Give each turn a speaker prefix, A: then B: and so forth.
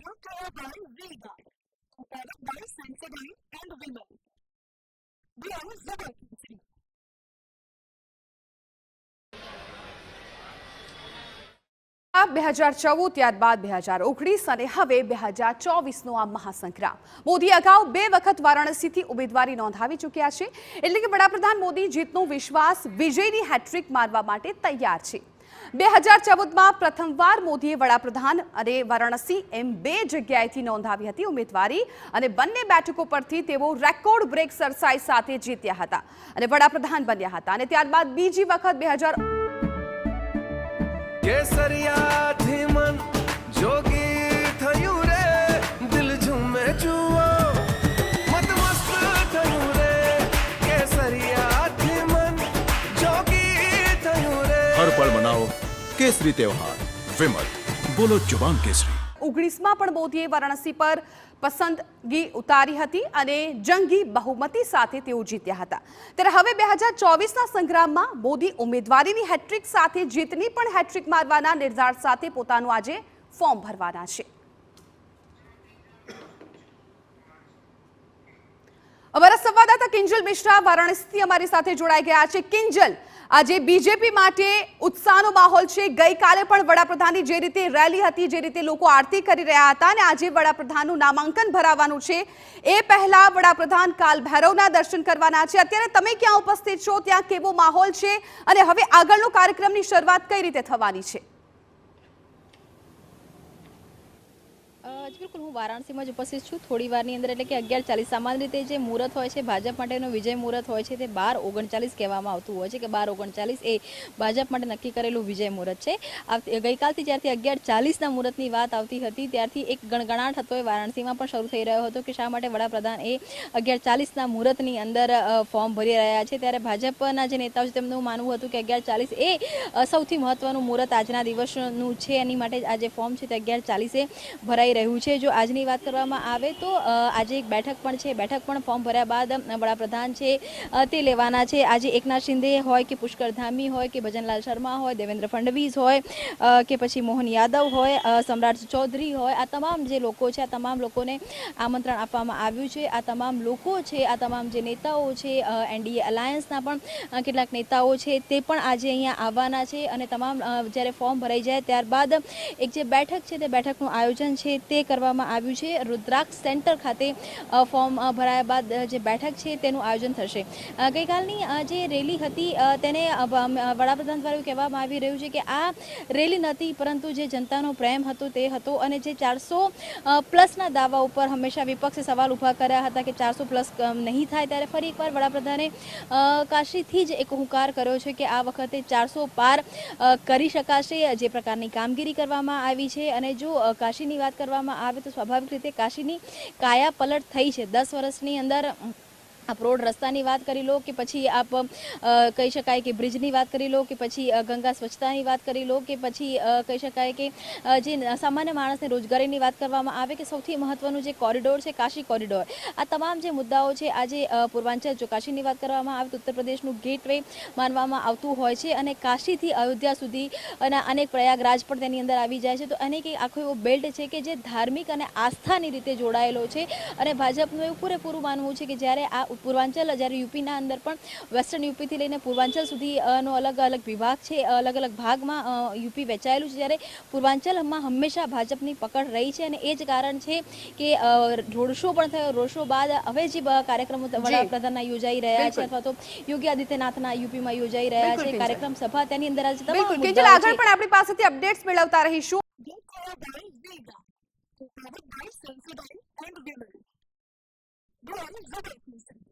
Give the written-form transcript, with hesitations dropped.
A: brought to you by Vega, a product by Sensodyne and Vimal. We are Zubaki.
B: આ 2014 ત્યારબાદ 2019 અને હવે 2024નો આ મહાસંગ્રામ. મોદી અગાઉ 2 વખત વારાણસીથી ઉમેદવારી નોંધાવી ચૂક્યા છે. એટલે કે વડાપ્રધાન મોદી જીતનો વિશ્વાસ વિજયની હેટ્રિક મારવા માટે તૈયાર છે. 2014માં પ્રથમવાર મોદીએ વડાપ્રધાન અને વારાણસી એમ 2 જગ્યાએથી નોંધાવી હતી ઉમેદવારી અને બંને બેઠકો પરથી તેઓ રેકોર્ડ બ્રેક સરસાઈ સાથે જીત્યા હતા અને વડાપ્રધાન બન્યા હતા. અને ત્યારબાદ બીજી વખત
C: કેસરિયા થી મન જોગી થયું રે, દિલ ઝૂમે જુઓ મત મસ્ત થયું રે. કેસરિયા થી મન જોગી થયું રે.
D: હર પળ મનાવો કેસરી તહેવાર. વિમલ, બોલો જુબાન કેસરી.
B: 19માં પણ મોદીએ વારાણસી પર પસંદગી ઉતારી હતી અને જંગી બહુમતી સાથે તેઓ જીત્યા હતા. ત્યારે હવે 2024ના સંગ્રામમાં મોદી ઉમેદવારીની હેટ્રિક સાથે જીતની પણ હેટ્રિક મારવાના નિર્ધાર સાથે પોતાનું આજે ફોર્મ ભરવાના છે. અમારા સંવાદદાતા કિંજલ મિશ્રા વારાણસીથી અમારી સાથે જોડાઈ ગયા છે. કિંજલ, આજે બીજેપી માટે ઉત્સાહનો માહોલ છે. ગઈકાલે પણ વડાપ્રધાનની જે રીતે રેલી હતી, જે રીતે લોકો આરતી કરી રહ્યા હતા અને આજે વડાપ્રધાનનું નામાંકન ભરાવાનું છે, એ પહેલા વડાપ્રધાન કાલ ભૈરવના દર્શન કરવાના છે. અત્યારે તમે ક્યાં ઉપસ્થિત છો, ત્યાં કેવો માહોલ છે અને હવે આગળનો કાર્યક્રમની શરૂઆત કઈ રીતે થવાની છે?
E: બિલકુલ, હું વારાણસીમાં જ ઉપસ્થિત છું થોડી વારની અંદર. એટલે કે 11:40 સામાન્ય રીતે જે મુહૂર્ત હોય છે ભાજપ માટેનો વિજય મુહૂર્ત હોય છે તે 12:39 કહેવામાં આવતું હોય છે કે 12:39 એ ભાજપ માટે નક્કી કરેલું વિજય મુહૂર્ત છે. ગઈકાલથી જ્યારથી 11:40ના મુહૂર્તની વાત આવતી હતી ત્યારથી એક ગણગણાટ હતો એ વારાણસીમાં પણ શરૂ થઈ રહ્યો હતો કે શા માટે વડાપ્રધાન એ 11:40ના મુહૂર્તની અંદર ફોર્મ ભરી રહ્યા છે. ત્યારે ભાજપના જે નેતાઓ છે તેમનું માનવું હતું કે 11:40 એ સૌથી મહત્વનું મુહૂર્ત આજના દિવસનું છે, એની માટે આ જે ફોર્મ છે તે 11:40 ભરાઈ રહ્યું છે. જો આજની વાત કરવામાં આવે તો આજે એક બેઠક પણ છે. બેઠક પણ ફોર્મ ભર્યા બાદ વડાપ્રધાન છે તે લેવાના છે. આજે એકનાથ શિંદે હોય કે પુષ્કર ધામી હોય કે ભજનલાલ શર્મા હોય, દેવેન્દ્ર ફડણવીસ હોય કે પછી મોહન યાદવ હોય, સમ્રાટ ચૌધરી હોય, આ તમામ જે લોકો છે આ તમામ લોકોને આમંત્રણ આપવામાં આવ્યું છે. આ તમામ લોકો છે, આ તમામ જે નેતાઓ છે, એનડીએ અલાયન્સના પણ કેટલાક નેતાઓ છે તે પણ આજે અહીંયા આવવાના છે. અને તમામ જ્યારે ફોર્મ ભરાઈ જાય ત્યારબાદ એક જે બેઠક છે તે બેઠકનું આયોજન છે તે કરવામાં આવ્યું છે. રુદ્રાક્ષ સેન્ટર ખાતે ફોર્મ ભરાયા બાદ જે બેઠક છે તેનું આયોજન થશે. ગઈકાલની જે રેલી હતી તેને વડાપ્રધાન દ્વારા એવું કહેવામાં આવી રહ્યું છે કે આ રેલી નથી પરંતુ જે જનતાનો પ્રેમ હતો તે હતો. અને જે 400+ દાવા ઉપર હંમેશા વિપક્ષે સવાલ ઊભા કર્યા હતા કે 400+ નહીં થાય, ત્યારે ફરી એકવાર વડાપ્રધાને કાશીથી જ એક હુંકાર કર્યો છે કે આ વખતે 400 પાર કરી શકાશે. જે પ્રકારની કામગીરી કરવામાં આવી છે અને જો કાશીની વાત કરવામાં આવે તો સ્વાભાવિક રીતે કાશીની કાયા પલટ થઈ છે. 10 વર્ષની અંદર આપ રોડ રસ્તાની વાત કરી લો કે પછી આપ કહી શકાય કે બ્રિજની વાત કરી લો કે પછી ગંગા સ્વચ્છતાની વાત કરી લો કે પછી કહી શકાય કે જે સામાન્ય માણસને રોજગારીની વાત કરવામાં આવે કે સૌથી મહત્વનું જે કોરિડોર છે કાશી કોરિડોર, આ તમામ જે મુદ્દાઓ છે આજે પૂર્વાંચલ જો કાશીની વાત કરવામાં આવે તો ઉત્તર પ્રદેશનું ગેટવે માનવામાં આવતું હોય છે અને કાશીથી અયોધ્યા સુધી અને અનેક પ્રયાગરાજ પણ તેની અંદર આવી જાય છે. તો અનેક એક આખો એવો બેલ્ટ છે કે જે ધાર્મિક અને આસ્થાની રીતે જોડાયેલો છે. અને ભાજપનું એવું પૂરેપૂરું માનવું છે કે જ્યારે આ પૂર્વાંચલ, જ્યારે યુપીના અંદર પણ વેસ્ટર્ન યુપીથી લઈને પૂર્વાંચલ સુધીનો અલગ અલગ વિભાગ છે, અલગ અલગ ભાગમાં યુપી વહેંચાયેલું છે, જ્યારે પૂર્વાંચલમાં હંમેશા ભાજપની પકડ રહી છે. અને એ જ કારણ છે કે રોડ શો પણ થયો. રોડ શો બાદ હવે જે કાર્યક્રમો વડાપ્રધાનના યોજાઈ રહ્યા છે અથવા તો યોગી આદિત્યનાથના યુપીમાં યોજાઈ રહ્યા છે કાર્યક્રમ સભા, તેની અંદર આજે તમામ
B: આગળ પણ આપણી પાસેથી અપડેટ્સ મેળવતા રહીશું.
A: By Sensodyne and Vimal. We are Zubaki.